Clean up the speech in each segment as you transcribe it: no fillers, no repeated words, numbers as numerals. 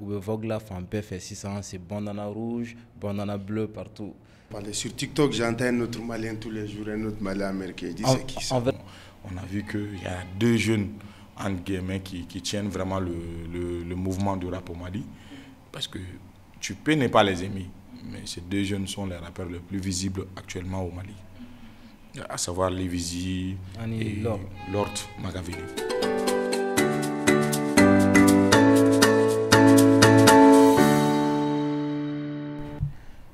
Vogue là, fait un peu fait 600, c'est bandana rouge, bandana bleu partout. Sur TikTok, j'entends un autre Malien tous les jours, un autre Malien américain. Il dit c'est qui ça? On a vu qu'il y a deux jeunes entre guillemets, qui tiennent vraiment le mouvement du rap au Mali. Parce que tu peux ne pas les aimer, mais ces deux jeunes sont les rappeurs les plus visibles actuellement au Mali. À savoir Lévizy et Lord Magaveli.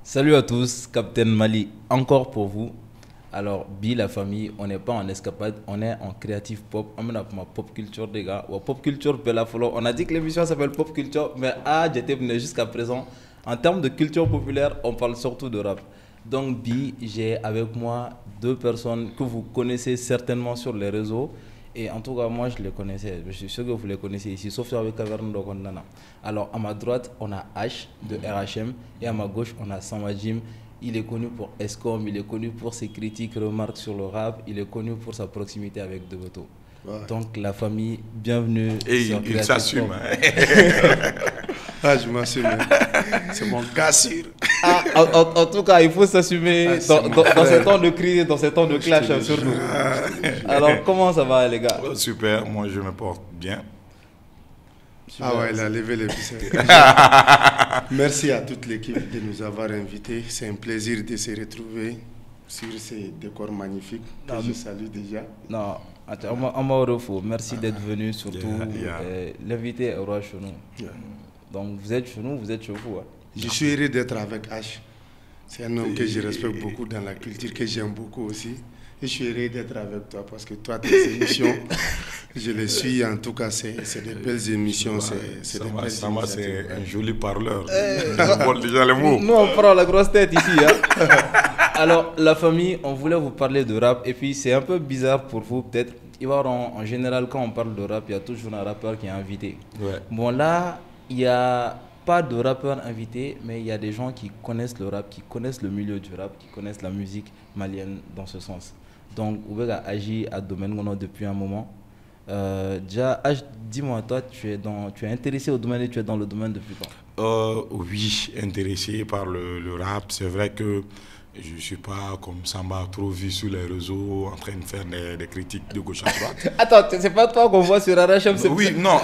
Salut à tous, Captain Mali, encore pour vous. Alors, Bi, la famille, on n'est pas en escapade, on est en créative pop. On a ma pop culture, les gars. Ou pop culture, on a dit que l'émission s'appelle pop culture, mais j'étais venu jusqu'à présent. En termes de culture populaire, on parle surtout de rap. Donc, Bi, j'ai avec moi deux personnes que vous connaissez certainement sur les réseaux. Et en tout cas, moi, je les connaissais. Je suis sûr que vous les connaissez ici, sauf avec Caverne Dokondana. Alors, à ma droite, on a H de RHM. Et à ma gauche, on a Samba Jim. Il est connu pour Escom, il est connu pour ses critiques, remarques sur le rap. Il est connu pour sa proximité avec Devoto. Ouais. Donc, la famille, bienvenue. Et il s'assume. Je m'assume. C'est mon cas sûr. En tout cas, il faut s'assumer dans ces temps de crise, dans ces temps de clash sur nous. Alors, comment ça va, les gars? Super, moi je me porte bien. Super, il a levé les poussières. Merci à toute l'équipe de nous avoir invités. C'est un plaisir de se retrouver sur ces décors magnifiques que je salue déjà. Non, attends, merci d'être venu, surtout. L'invité est roi chez nous. Donc vous êtes chez nous, vous êtes chez vous. Hein. Je suis heureux d'être avec H. C'est un homme que je respecte beaucoup dans la culture, que j'aime beaucoup aussi. Et je suis heureux d'être avec toi parce que toi, tes émissions, je les suis. En tout cas, c'est des c'est un joli parleur. Déjà les mots. Nous, on prend la grosse tête ici. Hein. Alors, la famille, on voulait vous parler de rap. Et puis, c'est un peu bizarre pour vous, peut-être. En général, quand on parle de rap, il y a toujours un rappeur qui est invité. Ouais. Bon, là, il n'y a pas de rappeur invité, mais il y a des gens qui connaissent le rap, qui connaissent le milieu du rap, qui connaissent la musique malienne dans ce sens. Donc, Oubeg a agi à Domaine Gono depuis un moment. Déjà, dis-moi, toi, tu es intéressé au domaine et tu es dans le domaine depuis quand? Oui, intéressé par le rap. C'est vrai que je ne suis pas comme Samba trop vu sur les réseaux en train de faire des critiques de gauche à droite. Attends, c'est pas toi qu'on voit sur RHM? Oui, non,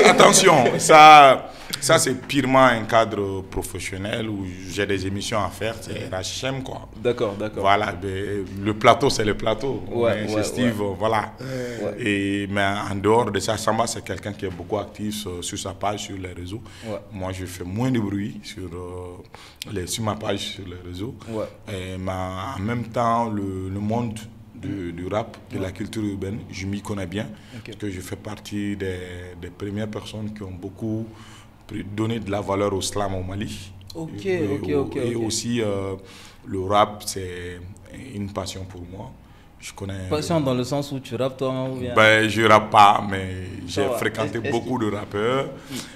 attention, ça c'est purement un cadre professionnel où j'ai des émissions à faire, c'est RHM quoi. D'accord. Voilà, le plateau c'est le plateau. C'est Steve, voilà. Ouais. Mais en dehors de ça, Samba c'est quelqu'un qui est beaucoup actif sur sa page, sur les réseaux. Ouais. Moi je fais moins de bruit sur ma page sur les réseaux. Ouais. Mais en même temps, le monde du rap, de la culture urbaine, je m'y connais bien. Okay. Parce que je fais partie des premières personnes qui ont beaucoup donné de la valeur au slam au Mali. Et aussi, le rap, c'est une passion pour moi. Je connais passion dans le sens où tu rappes toi ou bien? Je rappe pas, mais j'ai fréquenté beaucoup de rappeurs.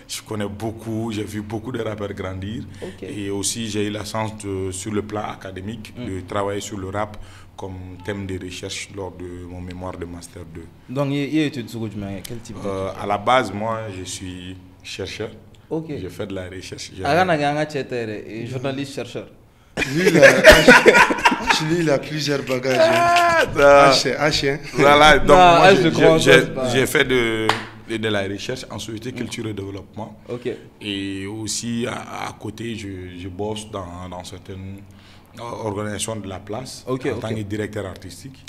Je connais beaucoup, j'ai vu beaucoup de rappeurs grandir. Okay. Et aussi, j'ai eu la chance, sur le plan académique, de travailler sur le rap comme thème de recherche lors de mon mémoire de Master 2. Donc, il y a études sur quel type d'études? À la base, moi, je suis chercheur. Okay. Je fais de la recherche. Journaliste chercheur. Lui, il a plusieurs bagages. Voilà, donc moi, j'ai fait de la recherche en société, culture et développement. Okay. Et aussi, à côté, je bosse dans certaines organisations de la place en tant que directeur artistique.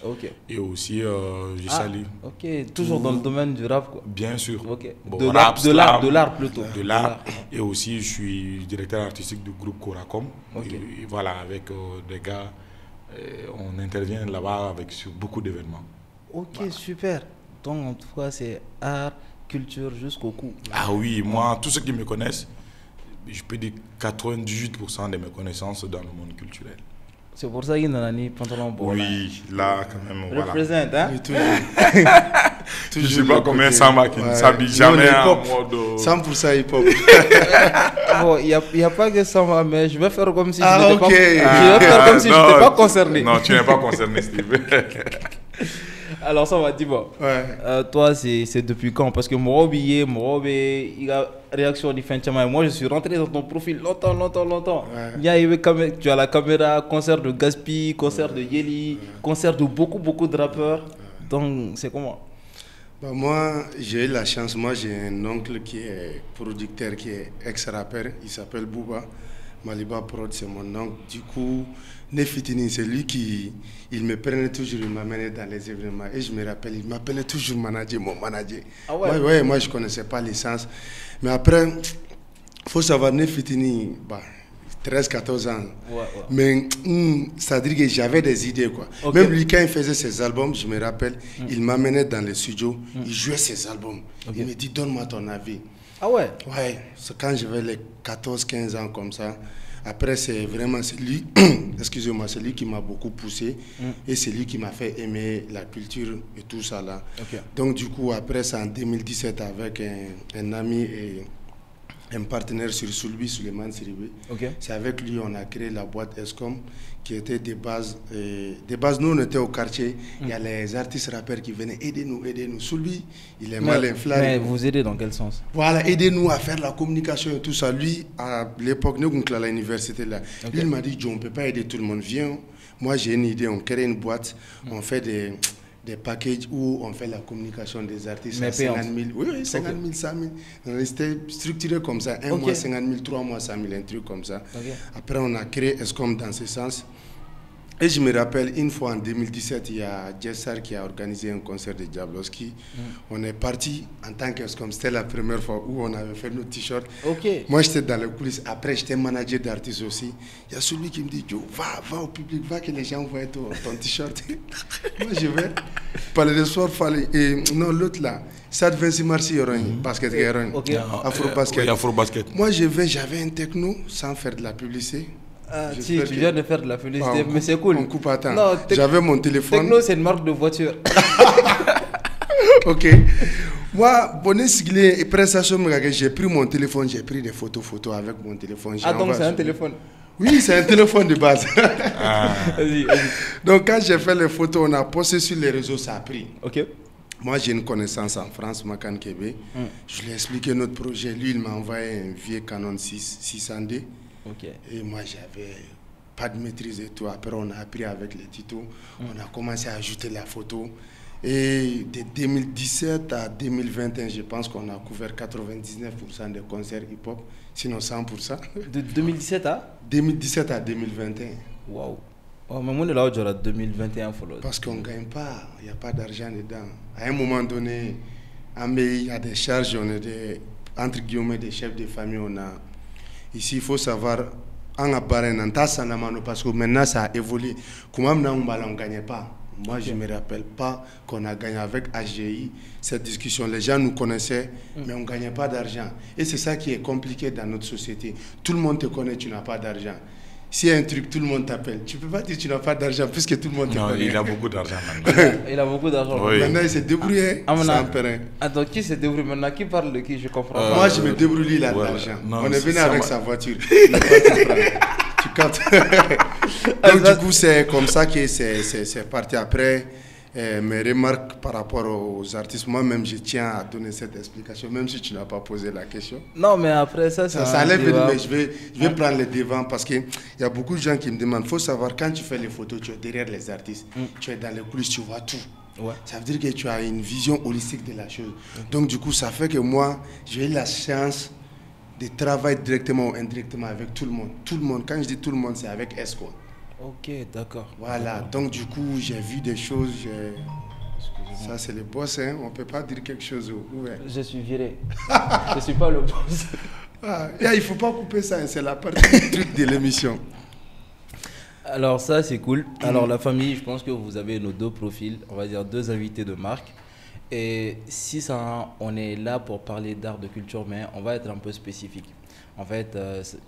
Et aussi, je salue. Toujours dans le domaine du rap quoi. Bien sûr. Bon, de l'art plutôt. De l'art. Et aussi, je suis directeur artistique du groupe Coracom. Et voilà, avec des gars, on intervient là-bas sur beaucoup d'événements. Voilà. Super. Donc, en tout cas, c'est art, culture jusqu'au cou. Ah oui, moi, tous ceux qui me connaissent, je peux dire 98% de mes connaissances dans le monde culturel. C'est pour ça qu'il y a un pantalon bon. Oui, là, quand même, voilà. Représente, hein? Oui, je ne sais pas combien Samba qui ne s'habille jamais en mode... 100% hip-hop. Bon, il n'y a pas que Samba, mais je vais faire comme si je n'étais pas concerné. Non, tu n'es pas concerné, Steve. Alors ça va, dis-moi. Toi, c'est depuis quand? Parce que Morobe, il a réaction différente. Moi, je suis rentré dans ton profil longtemps. Tu as la caméra, concert de Gaspi, concert de Yeli, concert de beaucoup de rappeurs. Donc, c'est comment? Moi, j'ai eu la chance. Moi, j'ai un oncle qui est producteur, qui est ex-rappeur. Il s'appelle Bouba. Maliba Prod, c'est mon oncle. Du coup, Nefitini, c'est lui qui il me prenait toujours, il m'amenait dans les événements. Et je me rappelle, il m'appelait toujours manager, mon manager. Ah ouais? Moi, je ne connaissais pas les sens. Mais après, il faut savoir, Nefitini, 13-14 ans. Mais c'est-à-dire que j'avais des idées, quoi. Okay. Même lui, quand il faisait ses albums, je me rappelle, il m'amenait dans les studios, il jouait ses albums. Il me dit, donne-moi ton avis. Ah ouais? Ouais, c'est quand j'avais les 14-15 ans comme ça. Après, c'est lui, excusez-moi, c'est lui qui m'a beaucoup poussé et c'est lui qui m'a fait aimer la culture et tout ça là. Okay. Donc du coup, après, c'est en 2017 avec un ami et un partenaire sur Soulbi, Suleiman Siribé. Okay. C'est avec lui on a créé la boîte Escom qui était des bases. Nous, on était au quartier. Il y a les artistes rappeurs qui venaient aidez-nous. Soulbi, il est mal inflammé. Mais vous aidez dans quel sens? Voilà, aidez-nous à faire la communication et tout ça. Lui, à l'époque, nous, à l'université là, lui, il m'a dit, Joe, on ne peut pas aider tout le monde. Viens, moi j'ai une idée, on crée une boîte, on fait des packages où on fait la communication des artistes à 50 000. Oui, 50 000, 100 000. C'était structuré comme ça. Un mois, 50 000, 3 mois, 100 000, un truc comme ça. Après, on a créé Escom dans ce sens. Et je me rappelle, une fois en 2017, il y a Jessar qui a organisé un concert de Diablowski. On est parti en tant qu'Escom. C'était la première fois où on avait fait nos t-shirts. Moi, j'étais dans les coulisses. Après, j'étais manager d'artistes aussi. Il y a celui qui me dit, Joe, va au public, va que les gens voient ton t-shirt. Moi, je vais. Parler de sport, fallait. Et non, l'autre là, Sad Vinci Marcy, il y aura un basket, il y aura un Afro-basket. Moi, j'avais un techno sans faire de la publicité. Si, tu viens de faire de la publicité, mais c'est cool. On coupe à temps. J'avais mon téléphone. Techno, c'est une marque de voiture. Ok. Moi, et prestation, j'ai pris mon téléphone, j'ai pris des photos avec mon téléphone. Ah, donc c'est un téléphone? Oui, c'est un téléphone de base. Vas-y. Donc, quand j'ai fait les photos, on a posté sur les réseaux, ça a pris. Ok. Moi, j'ai une connaissance en France, Makan Kébé. Je lui ai expliqué notre projet. Lui, il m'a envoyé un vieux Canon 600D. Et moi, j'avais pas de maîtrise et tout. Après, on a appris avec les tutos. On a commencé à ajouter la photo. Et de 2017 à 2021, je pense qu'on a couvert 99% des concerts hip-hop, sinon 100%. De 2017 à 2017 à 2021. Waouh. Oh, mais moi, là, on dirait 2021. Parce qu'on ne gagne pas, il n'y a pas d'argent dedans. À un moment donné, il y a des charges, on est entre guillemets des chefs de famille. Ici, il faut savoir, parce que maintenant ça a évolué. Comment on ne gagnait pas. Moi, je ne me rappelle pas qu'on a gagné avec AGI cette discussion. Les gens nous connaissaient, mais on ne gagnait pas d'argent. Et c'est ça qui est compliqué dans notre société. Tout le monde te connaît, tu n'as pas d'argent. S'il y a un truc, tout le monde t'appelle. Tu ne peux pas dire que tu n'as pas d'argent puisque tout le monde te connaît. Non, il a beaucoup d'argent maintenant. Il a beaucoup d'argent. Oui. Maintenant, il s'est débrouillé. Attends, qui s'est débrouillé maintenant? Qui parle de qui? Je comprends. Moi, je me débrouille, lui, il a de l'argent. On est venu avec sa voiture. Tu captes. Donc, du coup, c'est comme ça que c'est parti. Après, mes remarques par rapport aux artistes, moi-même, je tiens à donner cette explication, même si tu n'as pas posé la question. Non, mais après ça, ça allait venir, mais je vais prendre le devant parce qu'il y a beaucoup de gens qui me demandent. Il faut savoir, quand tu fais les photos, tu es derrière les artistes, tu es dans les coulisses, tu vois tout. Ça veut dire que tu as une vision holistique de la chose. Donc, du coup, ça fait que moi, j'ai eu la chance de travailler directement ou indirectement avec tout le monde. Tout le monde, quand je dis tout le monde, c'est avec Escom. Ok, d'accord. Voilà, donc du coup, j'ai vu des choses. Ça, c'est le boss, hein. On ne peut pas dire quelque chose. Ouais. Je suis viré. Je ne suis pas le boss. Il ne faut pas couper ça, hein. C'est la partie du truc de l'émission. Alors ça, c'est cool. Alors la famille, je pense que vous avez nos deux profils, on va dire deux invités de marque. Et si ça, on est là pour parler d'art, de culture, mais on va être un peu spécifique. En fait,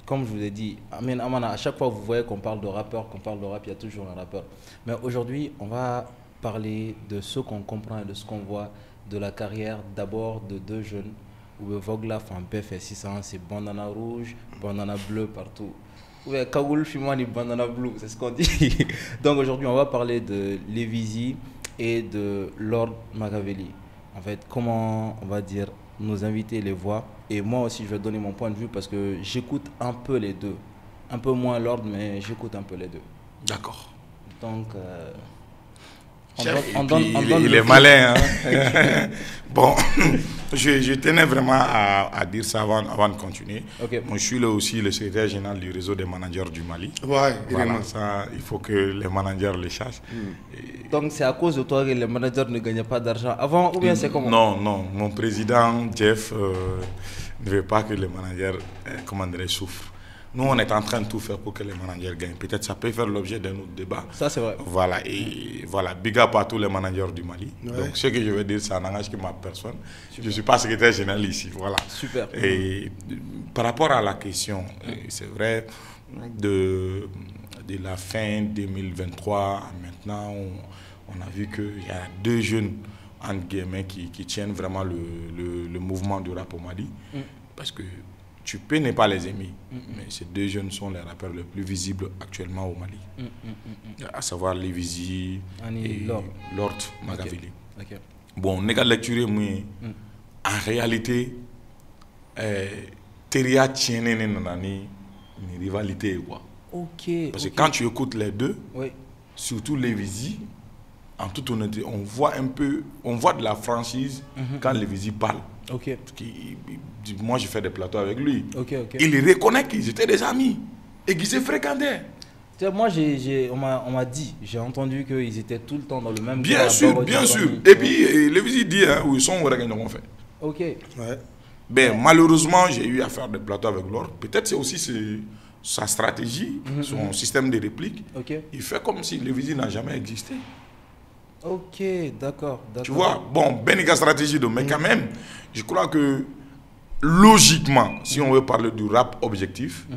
comme je vous ai dit, à chaque fois que vous voyez qu'on parle de rappeur, qu'on parle de rap, il y a toujours un rappeur. Mais aujourd'hui, on va parler de ce qu'on comprend et de ce qu'on voit de la carrière d'abord de deux jeunes. Où Vogla fait un PF 600, c'est bandana rouge, bandana bleu partout. Ouais, Kagoul Fimani bandana bleu, c'est ce qu'on dit. Donc aujourd'hui, on va parler de Lévizy et de Lord Machiavelli. En fait, comment, on va dire, nos invités les voient. Et moi aussi, je vais donner mon point de vue parce que j'écoute un peu les deux. Un peu moins Lord, mais j'écoute un peu les deux. D'accord. Donc, il est malin. Hein? Bon, je tenais vraiment à dire ça avant de continuer. Okay. Moi, je suis là aussi le secrétaire général du réseau des managers du Mali. Ouais, voilà, ça, il faut que les managers les chassent. Donc, c'est à cause de toi que les managers ne gagnaient pas d'argent avant ou bien c'est comment? Non. Mon président, Jeff, ne veut pas que les managers souffrent. Nous, on est en train de tout faire pour que les managers gagnent. Peut-être ça peut faire l'objet d'un autre débat. Ça, c'est vrai. Voilà, et voilà, big up à tous les managers du Mali. Ouais. Donc, ce que je veux dire, ça n'engage que ma personne. Super. Je ne suis pas secrétaire général ici, voilà. Super. Et par rapport à la question, c'est vrai, de la fin 2023 à maintenant, on a vu qu'il y a 2 jeunes, entre guillemets, qui tiennent vraiment le mouvement du rap au Mali. Parce que tu peux ne pas les aimer, mais ces 2 jeunes sont les rappeurs les plus visibles actuellement au Mali. À savoir Lévizi et Lord Machiavelli. Okay. Bon, on a lecturé, mais en réalité, Teria tient une rivalité. Quoi. Parce que quand tu écoutes les deux, surtout Lévizi, en toute honnêteté, on voit de la franchise quand Lévizi parle. Moi, j'ai fait des plateaux avec lui. Il reconnaît qu'ils étaient des amis et qu'ils se fréquentaient. Moi, on m'a dit, j'ai entendu qu'ils étaient tout le temps dans le même bien sûr. Et puis, Lévizi dit, où ils sont, où ils ont fait. Ben, malheureusement, j'ai eu à faire des plateaux avec Lord. Peut-être c'est aussi sa stratégie, son système de réplique. Il fait comme si Lévizi n'a jamais existé. Ok, d'accord. Tu vois, bon, Benika stratégie de mais quand même, je crois que logiquement, si on veut parler du rap objectif,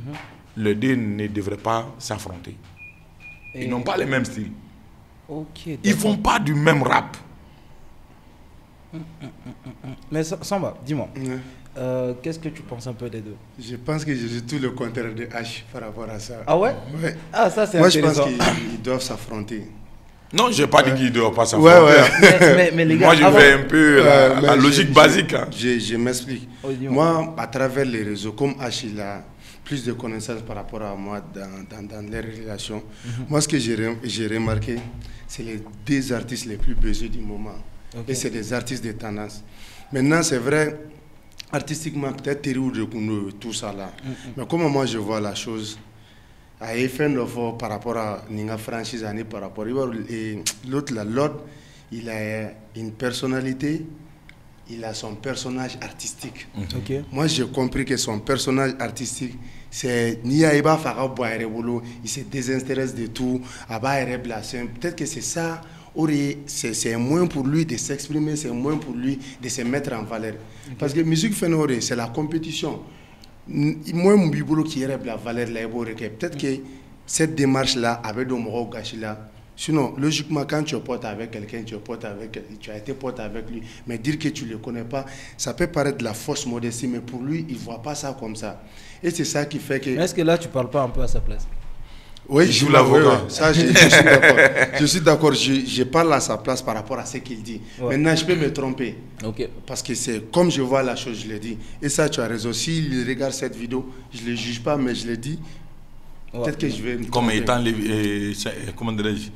les deux ne devraient pas s'affronter. Ils n'ont pas les mêmes styles. Ils ne font pas du même rap. Mais Samba, dis-moi, qu'est-ce que tu penses un peu des deux? Je pense que je suis tout le contraire de H par rapport à ça. Ah ouais? Ah, ça c'est intéressant. Moi, je pense qu'ils doivent s'affronter. Non, je n'ai pas dit qu'il ne doit pas s'affronter. Mais les gars, moi, je vais un peu la logique basique. Hein. Je m'explique. Moi, à travers les réseaux, comme H, il a plus de connaissances par rapport à moi dans les relations. Moi, ce que j'ai remarqué, c'est les 2 artistes les plus besoins du moment. Et c'est des artistes de tendance. Maintenant, c'est vrai, artistiquement, peut-être terrible de tout ça là. Mais comment moi je vois la chose, à FN par rapport à Ninga franchise, par rapport à l'autre, il a une personnalité, il a son personnage artistique. Moi, j'ai compris que son personnage artistique, c'est Niaïba Farabo il se désintéresse de tout, peut-être que c'est ça. C'est un moyen pour lui de s'exprimer, c'est un moyen pour lui de se mettre en valeur. Parce que la musique fénorée, c'est la compétition. Moi, mon bibolo qui est la valeur, peut-être que cette démarche-là, avec des mots gâchis là, sinon, logiquement, quand tu es pote avec quelqu'un, tu as été pote avec lui, mais dire que tu ne le connais pas, ça peut paraître de la fausse modestie, mais pour lui, il ne voit pas ça comme ça. Et c'est ça qui fait que... Mais est-ce que là, tu ne parles pas un peu à sa place? Oui, je suis l'avocat. Ça, je suis d'accord. Je suis d'accord. Je parle à sa place par rapport à ce qu'il dit. Maintenant, je peux me tromper. Parce que c'est comme je vois la chose, je le dis. Et ça, tu as raison. S'il regarde cette vidéo, je ne le juge pas, mais je le dis. Peut-être que je vais me comme étant, comment dirais-je,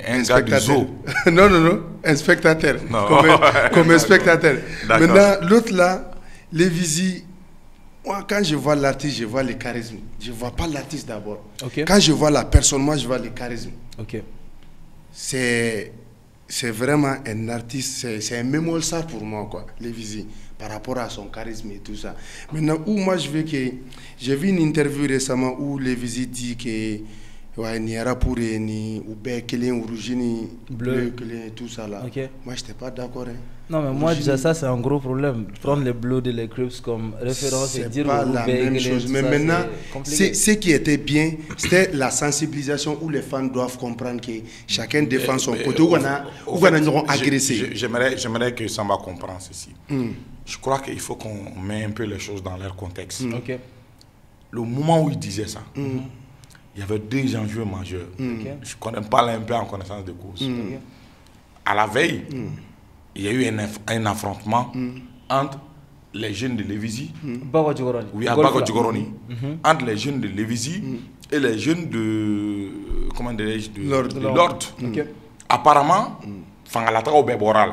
un gars du zoo. Non. Un spectateur. Comme un spectateur. Maintenant, l'autre là, Lévizi. Moi, quand je vois l'artiste, je vois le charisme. Je ne vois pas l'artiste d'abord. Quand je vois la personne, moi, je vois le charisme. C'est vraiment un artiste, c'est un mémolsar pour moi, quoi, Lévizi, par rapport à son charisme et tout ça. Maintenant, où moi, je veux que... J'ai vu une interview récemment où Lévizi dit que... Ouais, ni rapport ni ou ni bleu et tout ça là. Moi, je n'étais pas d'accord. Non, mais moi, déjà, ça, c'est un gros problème. Prendre les Bleus de les Crips comme référence et dire... C'est pas la même chose. Mais maintenant, ce qui était bien, c'était la sensibilisation où les fans doivent comprendre que chacun défend son côté. Où on a agressé. J'aimerais que Samba comprenne ceci. Je crois qu'il faut qu'on mette un peu les choses dans leur contexte. Le moment où il disait ça, il y avait 2 enjeux majeurs. Je ne connais pas un peu en connaissance de cause. à la veille, il y a eu un affrontement entre les jeunes de Lévisy, oui, à Bago Djigoroni, entre les jeunes de Lévisy et les jeunes de, comment dirais-je, de l'Ordre. Apparemment, Fangalata au Béboral,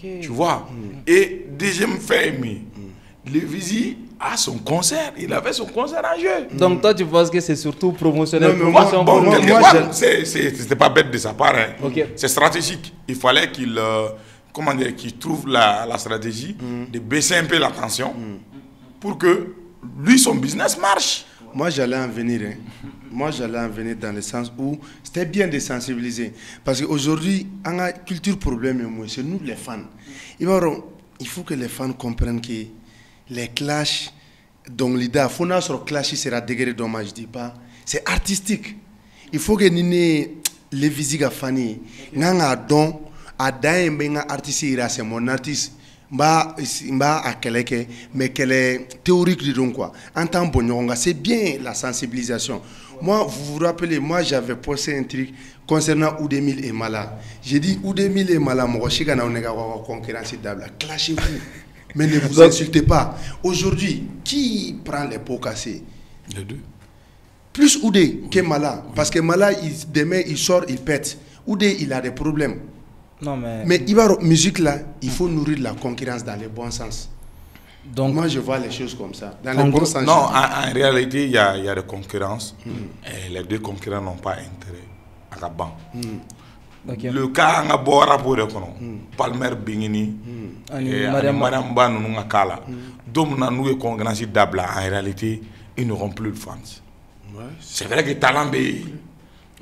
tu vois. Et deuxième fait, Lévisy a son concert, il avait son concert en jeu. Donc toi tu penses que c'est surtout promotionnel? C'était pas bête de sa part, hein. C'est stratégique. Il fallait qu'il qu'il trouve la stratégie de baisser un peu la tension pour que lui, son business marche. Moi j'allais en venir, hein. Moi j'allais en venir dans le sens où c'était bien de sensibiliser. Parce qu'aujourd'hui, on a culture problème, c'est nous les fans. Il faut que les fans comprennent que les clashs, donc l'idée, il faut que le clash sera degré dommage, je dis pas. C'est artistique. Il faut que les visites à Fanny, n'anga don, à d'un artiste ira, c'est mon artiste. Mba à quelqu'un, mais qu'elle est théorique de donc quoi. En tant que c'est bien la sensibilisation. Moi, vous vous rappelez, moi j'avais posé un truc concernant Oudemil et Mala. J'ai dit Oudemil et Mala, moi je suis en concurrence d'able. Clashez-vous. Mais ne vous insultez pas. Aujourd'hui, qui prend les pots cassés? Les deux. Plus Oudé que Mala. Parce que Mala, demain, il sort, il pète. Oudé, il a des problèmes. Non, mais Ibaro, musique là, il faut nourrir la concurrence dans le bon sens. Donc, moi, je vois les choses comme ça. Dans le bon sens. Non, en réalité, il y a des concurrences. Et les deux concurrents n'ont pas intérêt à la banque. Le cas nga bora pour Palmer Bingini et Madame Ban nous kala dom na nous concurrence d'abla en réalité ils n'auront plus de fans. C'est vrai que talent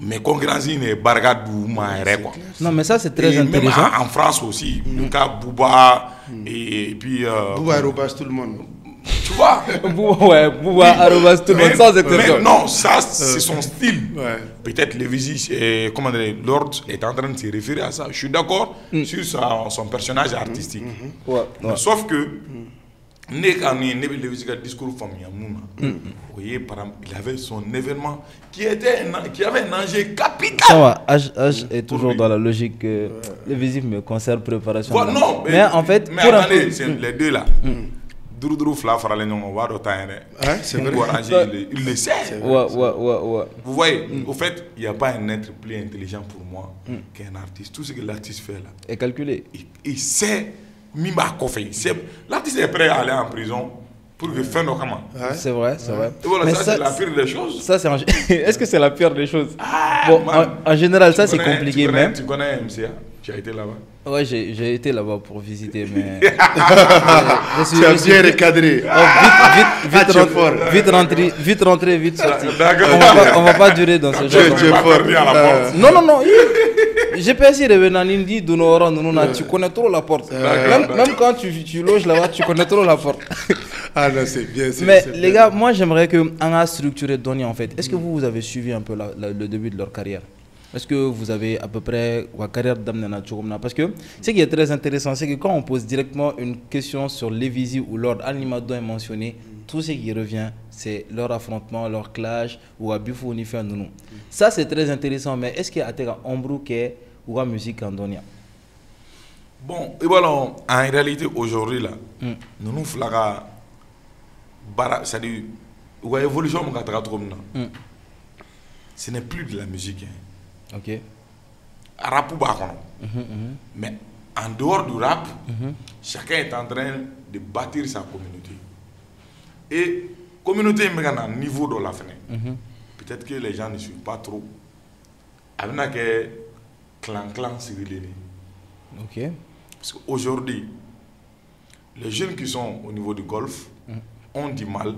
mais concurrence n'est bargadou quoi. Non mais ça c'est très intéressant. Même en France aussi le cas Bouba et puis Bouba repasse tout le monde. Tu vois, Bouba arrobas tout le monde sans exception. Mais non, ça c'est son style. Peut-être Lévisy, comment dire, Lord est en train de se référer à ça. Je suis d'accord sur son personnage artistique. Sauf que Lévisy a un discours familial. Il avait son événement qui avait un enjeu capital. Ça va, H est toujours dans la logique Lévisy me concerne préparation. Non, mais en fait, mais attendez, c'est les deux là. Doudou Fla fera les noms, on va c'est vrai. Il le sait. Vous voyez, au fait, il n'y a pas un être plus intelligent pour moi qu'un artiste. Tout ce que l'artiste fait là est calculé. Il sait, l'artiste est prêt à aller en prison pour que faire nos commandes. C'est vrai, c'est vrai. Voilà, mais ça c'est la pire des choses. Est-ce que c'est la pire des choses? Bon, en général, ça c'est compliqué même. Tu connais MCA? Tu as été là-bas? Ouais, j'ai été là-bas pour visiter, mais... Tu as bien recadré. Vite rentré, vite sorti. On va pas durer dans ce genre. Non. GPS revenant en Indie, tu connais trop la porte. Même quand tu loges là-bas, tu connais trop la porte. Ah non, c'est bien. Mais les gars, moi j'aimerais qu'on a structuré Donny en fait. Est-ce que vous avez suivi un peu le début de leur carrière? Est-ce que vous avez à peu près la carrière d'Amnena Tchoumna? Parce que ce qui est très intéressant, c'est que quand on pose directement une question sur Lévisy ou Lord, Animado est mentionné, tout ce qui revient, c'est leur affrontement, leur clash, ou à Bifou ni fait nous. Ça c'est très intéressant, mais est-ce qu'il y a un ombrou qui est ou la musique en Donia? Bon, et voilà, en réalité aujourd'hui là, nous nous flaga, c'est-à-dire, l'évolution de ce n'est plus de la musique. Ok. Rap ou pas, mais en dehors du rap, chacun est en train de bâtir sa communauté. Et communauté est à un niveau de la fenêtre. Peut-être que les gens ne suivent pas trop. Avec un clan civil. Ok. Parce qu'aujourd'hui, les jeunes qui sont au niveau du golf ont du mal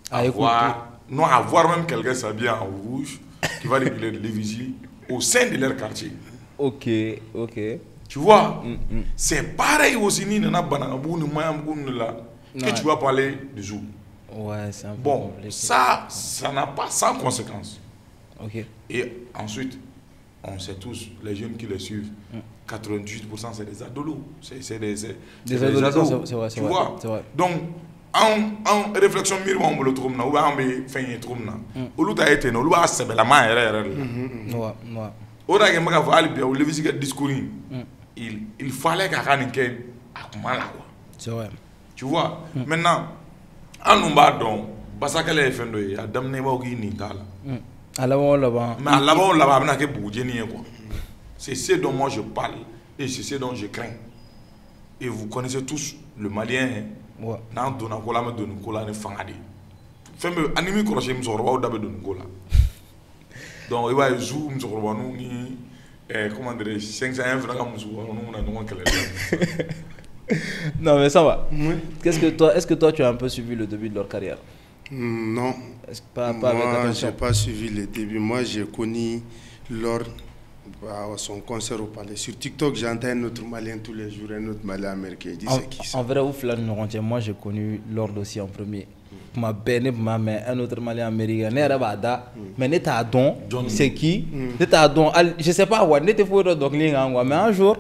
à voir même quelqu'un s'habiller en rouge qui va réguler de Lévisy au sein de leur quartier. Ok. Tu vois, c'est pareil aussi que tu vas parler du jour. Ouais, c'est un peu bon, compliqué. Ça n'a pas sans conséquence. Ok. Et ensuite, on sait tous, les jeunes qui les suivent, 98% c'est des adolos. C'est des adolescents, c'est vrai. Tu vois? Donc, en réflexion, on le trouve, on fait un trouve. On l'a été, on l'a la main. il fallait qu'à quoi. C'est vrai. Tu vois, maintenant, à nous battre, Basakale est fait de à Damne Bogi Nintala. À l'avant là-bas. Mais à l'avant là-bas, c'est ce dont moi je parle et c'est ce dont je crains. Et vous connaissez tous le Malien. Ouais. Nan donna kola me donne kola ne fangadi. Femme animi crochet me soro dabe donne kola. Donc il va zou me soro nous ni comment dire 500 francs comme soro nous na non kele. Non mais ça va. Oui. Est-ce que toi tu as un peu suivi le début de leur carrière? Non. Pas moi, avec attention. J'ai pas suivi le début. Moi, j'ai connu Lord à son concert au Palais. Sur TikTok, j'entends un autre Malien tous les jours, un autre Malien américain. Il dit c'est qui ça? En vrai, moi j'ai connu Lord aussi en premier. Ma benne, mais un autre Malien américain. Mais n'était don, c'est qui? N'était don, je sais pas quoi. N'était pas donc mais un jour,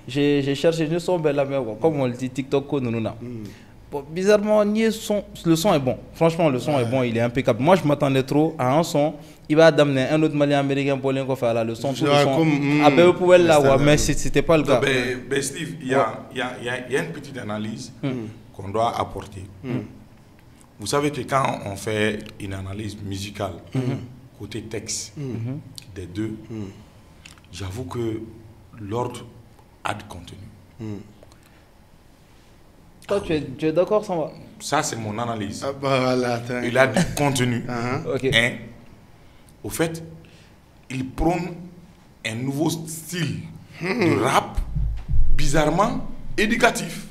j'ai cherché une son belle comme on le dit TikTok bizarrement, le son est bon. Franchement, le son est bon, il est impeccable. Moi, je m'attendais trop à un son. Il va amener un autre Malien américain pour le faire là, le son, tout le son. Vous pouvez l'avoir, mais c'était pas le cas. Mais Steve, il y a une petite analyse qu'on doit apporter. Vous savez que quand on fait une analyse musicale, côté texte, des deux, j'avoue que l'ordre a du contenu. Toi, tu es d'accord, ça va? Ça, c'est mon analyse. Ah bah voilà, il a du contenu. Okay. Au fait, il prône un nouveau style de rap, bizarrement éducatif.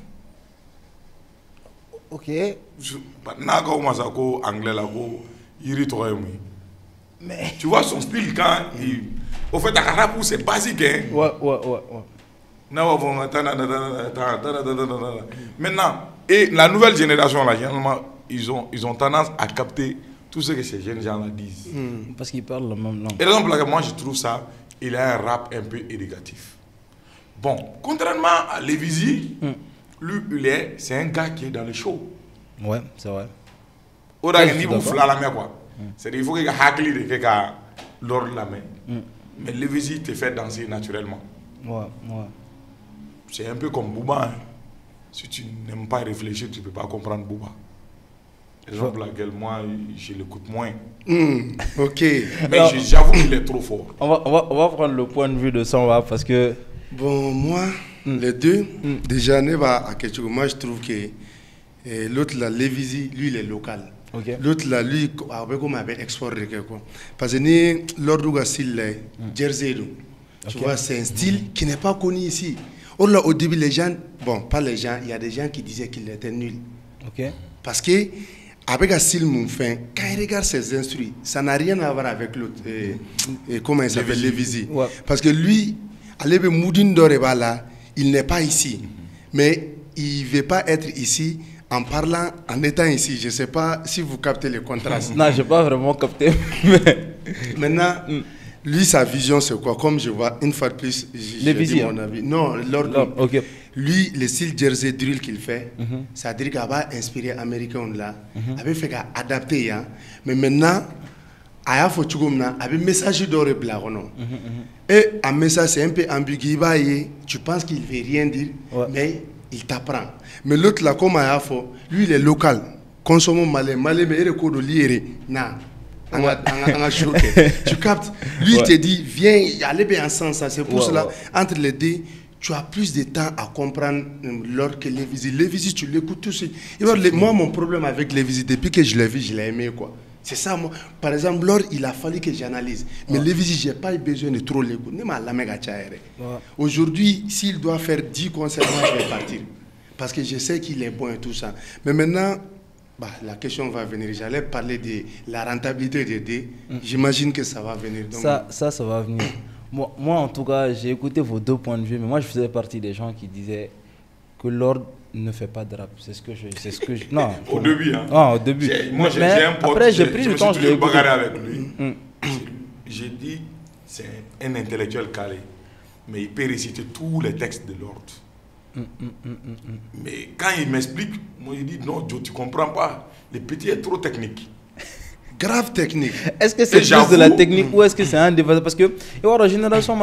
Ok. Mais tu vois son style quand il... Au fait, un rap c'est basique. Hein? Ouais. Maintenant, et la nouvelle génération, là, généralement, ils ont tendance à capter tout ce que ces jeunes gens-là disent. Parce qu'ils parlent la même langue. Et par exemple, moi, je trouve ça, il a un rap un peu éducatif. Bon, contrairement à Lévisi, lui, c'est un gars qui est dans le show. Ouais, c'est vrai. C'est-à-dire qu'il faut qu'il y ait un de l'ordre la main. Mais Lévisi te fait danser naturellement. Ouais. C'est un peu comme Booba. Hein. Si tu n'aimes pas réfléchir, tu ne peux pas comprendre Booba. Exemple laquelle moi, je l'écoute moins. Ok. Mais j'avoue qu'il est trop fort. On va prendre le point de vue de Samba parce que... Bon, moi, les deux, déjà, moi je trouve que l'autre, là, Lévisi, lui, il est local. Okay. L'autre, là, lui, comme avait exporté quoi. Parce que l'ordre style, Jersey, tu vois, c'est un style qui n'est pas connu ici. Or là, au début, les gens, bon, pas les gens, il y a des gens qui disaient qu'il était nul. Ok. Parce que, avec un style Mounfin, quand il regarde ses instruments, ça n'a rien à voir avec l'autre, comment il s'appelle, Lévisi. Ouais. Parce que lui, Alebe Moudine Dorebala, il n'est pas ici. Mais il ne veut pas être ici en parlant, en étant ici. Je ne sais pas si vous captez le contraste. Non, je n'ai pas vraiment capté. Maintenant, lui, sa vision, c'est quoi? Comme je vois, une fois de plus, j'ai dit mon avis. Non, l'ordre. Okay. Lui, le style Jersey Drill qu'il fait, ça veut dire qu'il va inspiré américain là. Il avait fait adapter. Hein. Mais maintenant, il y a un message d'or blanc. Et un message, c'est un peu ambigu. Tu penses qu'il ne veut rien dire, mais il t'apprend. Mais l'autre, là, comme il y a lui, il est local. Consommons malais. Malais, mais il est de lire. Non. Tu captes? Lui, il te dit, viens, allez bien ensemble. C'est pour cela, entre les deux, tu as plus de temps à comprendre l'ordre que Lévisi. Lévisi, tu l'écoutes tout de suite. Moi, mon problème avec Lévisi, depuis que je l'ai vu, je l'ai aimé, quoi. C'est ça, moi. Par exemple, l'ordre, il a fallu que j'analyse. Mais Lévisi, je n'ai pas eu besoin de trop l'écouter. Aujourd'hui, s'il doit faire 10 concerts, moi, je vais partir. Parce que je sais qu'il est bon et tout ça. Mais maintenant, la question va venir. J'allais parler de la rentabilité des dés. J'imagine que ça va venir. Donc... Ça va venir. Moi, en tout cas, j'ai écouté vos deux points de vue, mais moi, je faisais partie des gens qui disaient que l'ordre ne fait pas de rap. C'est ce que je... Non. Au début, hein. Ah, au début. Moi, j'ai un pote. Après, j'ai pris le temps, je l'ai bagarré avec lui. J'ai dit, c'est un intellectuel calé, mais il peut réciter tous les textes de l'ordre. Mais quand il m'explique, moi, il dit, non, Joe, tu comprends pas. Le petit est trop technique. grave technique. Est-ce que c'est juste de la technique ou est-ce que c'est un débat? Parce que il y a une génération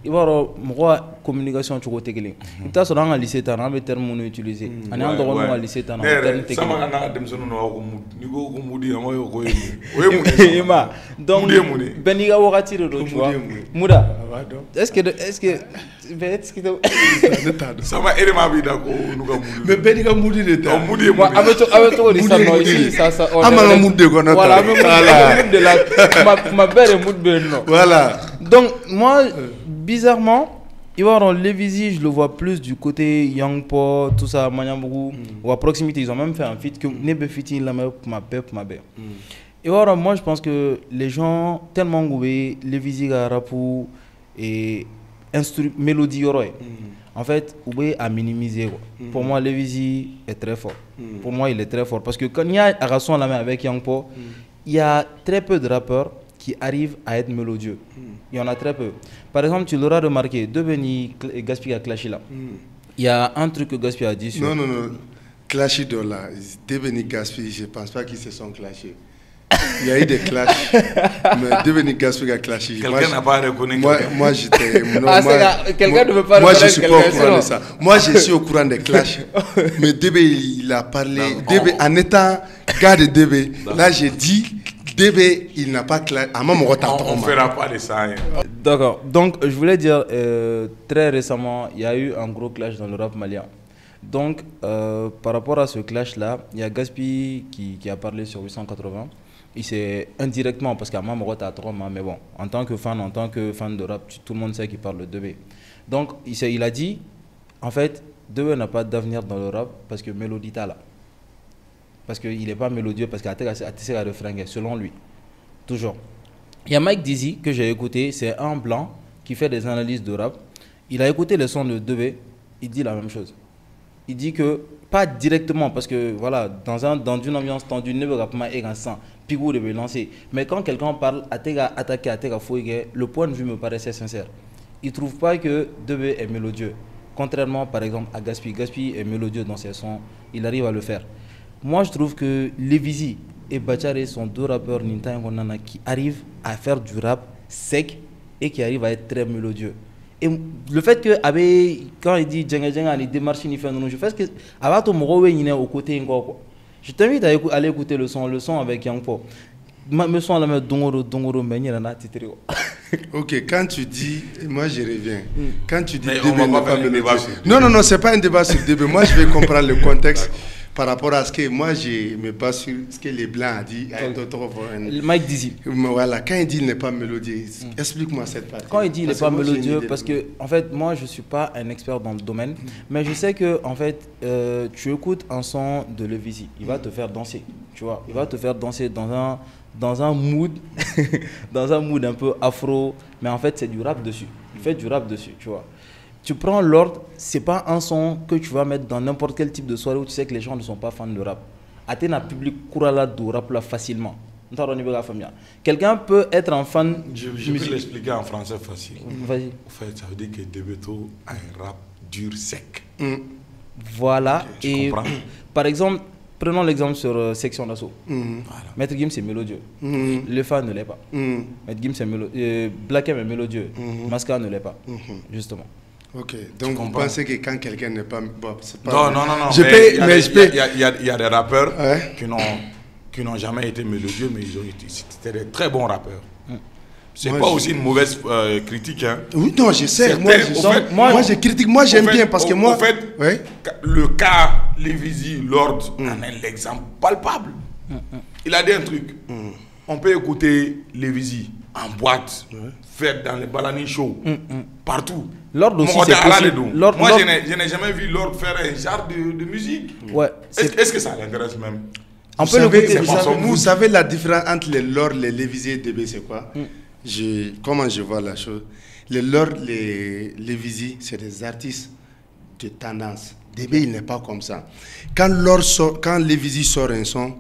il y a une communication tu as sur un lycée tu as un terme utilisé on est en lycée tu as un terme technique donc beniga wakati de tu vois muda est-ce que ça va aider ma vie d'accord mais beniga moudi de ta moudi moi avec toi ça non ici ça amana moudi de gona voilà ma belle est moudi non voilà donc moi bizarrement il va dans Lévisi, je le vois plus du côté Yangpo, tout ça, Manyambourou, ou à proximité. Ils ont même fait un feat que Nebe Fiti, la meuf, ma père, ma belle. Et voilà, moi je pense que les gens tellement goués, Lévisi, Rapou et mélodie, en fait, oué à minimiser. Pour moi, Lévisi est très fort. Pour moi, il est très fort. Parce que quand il y a Arasson la main avec Yangpo, il y a très peu de rappeurs qui arrivent à être mélodieux. Il y en a très peu. Par exemple, tu l'auras remarqué, Deveni Gaspi a clashé là. Il y a un truc que Gaspi a dit sur... Non. Clashé de là. Deveni Gaspi, je ne pense pas qu'ils se sont clashés. Il y a eu des clashs. Mais Deveni Gaspi a clashé. Quelqu'un n'a pas reconnu. Moi j'étais... Quelqu'un ne veut pas reconnaître. Moi je ne suis pas au courant de ça. Moi je suis au courant des clashs. Mais Debe, il a parlé... Debe, en étant gars de Debe, là j'ai dit... Debe, il n'a pas clair. On ne fera pas de ça. D'accord. Donc, je voulais dire, très récemment, il y a eu un gros clash dans le rap malien. Donc, par rapport à ce clash-là, il y a Gaspi qui a parlé sur 880. Il s'est indirectement, parce qu'à mais bon, en tant que fan de rap, tout le monde sait qu'il parle de Debe. Donc, il a dit, en fait, Debe n'a pas d'avenir dans le rap parce que Mélodie là. Parce qu'il n'est pas mélodieux, parce qu'il a tissé à refranger, selon lui. Toujours. Il y a Mike Dizzy, que j'ai écouté, c'est un blanc qui fait des analyses de rap. Il a écouté le son de Debe, il dit la même chose. Il dit que, pas directement, parce que voilà, dans une ambiance tendue, ne veut pas être un sang, pigou de lancer. Mais quand quelqu'un parle, attaquer, fouiller, le point de vue me paraissait sincère. Il ne trouve pas que Debe est mélodieux. Contrairement, par exemple, à Gaspi. Gaspi est mélodieux dans ses sons, il arrive à le faire. Moi, je trouve que Lévisi et Bachare sont deux rappeurs Nintendo qui arrivent à faire du rap sec et qui arrivent à être très mélodieux. Et le fait que, quand il dit Djenga, il démarche, il fait je fais que, au côté, je t'invite à aller écouter le son avec Yangpo. Me son à la main Dongoro, mais il y en a titré. Ok, quand tu dis, moi je reviens. Quand tu dis Debe n'est pas mélodieux. Non, c'est pas un débat sur Debe. Moi, je vais comprendre le contexte. Par rapport à ce que moi je me base sur ce que les blancs ont dit. Mike Dizzy. Voilà, quand il dit qu'il n'est pas mélodieux, explique-moi cette partie. Quand il dit qu'il n'est pas mélodieux, parce que en fait moi je ne suis pas un expert dans le domaine, mais je sais que en fait tu écoutes un son de Lévisi, il va te faire danser, tu vois, il va te faire danser dans un mood dans un mood un peu afro, mais en fait c'est du rap dessus. Il fait du rap dessus, tu vois. Tu prends l'ordre, c'est pas un son que tu vas mettre dans n'importe quel type de soirée où tu sais que les gens ne sont pas fans de rap. Atteindre un public courala de rap là facilement. Quelqu'un peut être un fan. Je peux l'expliquer en français facile. Vas-y. En fait, ça veut dire que Debeto a un rap dur sec. Voilà. Okay, tu comprends? Par exemple, prenons l'exemple sur Section d'Assaut. Voilà. Maître Gims c'est mélodieux. Le fan ne l'est pas. Maître Gims c'est mélodieux. Black M est mélodieux. Masca ne l'est pas. Justement. Ok, donc vous pensez que quand quelqu'un n'est pas... Bon, c'est pas... Non. Il y a des rappeurs qui n'ont jamais été mélodieux, mais c'était des très bons rappeurs. C'est pas aussi une mauvaise critique. Hein. Oui, non, je sais. Moi, je critique. Moi, j'aime bien parce que moi... En fait, le cas Lévisi, Lord, en est l'exemple palpable. Il a dit un truc. On peut écouter Lévisi en boîte, faire dans les Balani shows, partout. Lord aussi, c'est possible. Moi, je n'ai jamais vu Lord faire un genre de musique. Ouais, est-ce que ça l'intéresse même? Vous savez la différence entre les Lord, les Lévisi et Debe, c'est quoi? Comment je vois la chose? Les Lord, les Lévisi, c'est des artistes de tendance. Debe, il n'est pas comme ça. Quand Lévisi sort un son,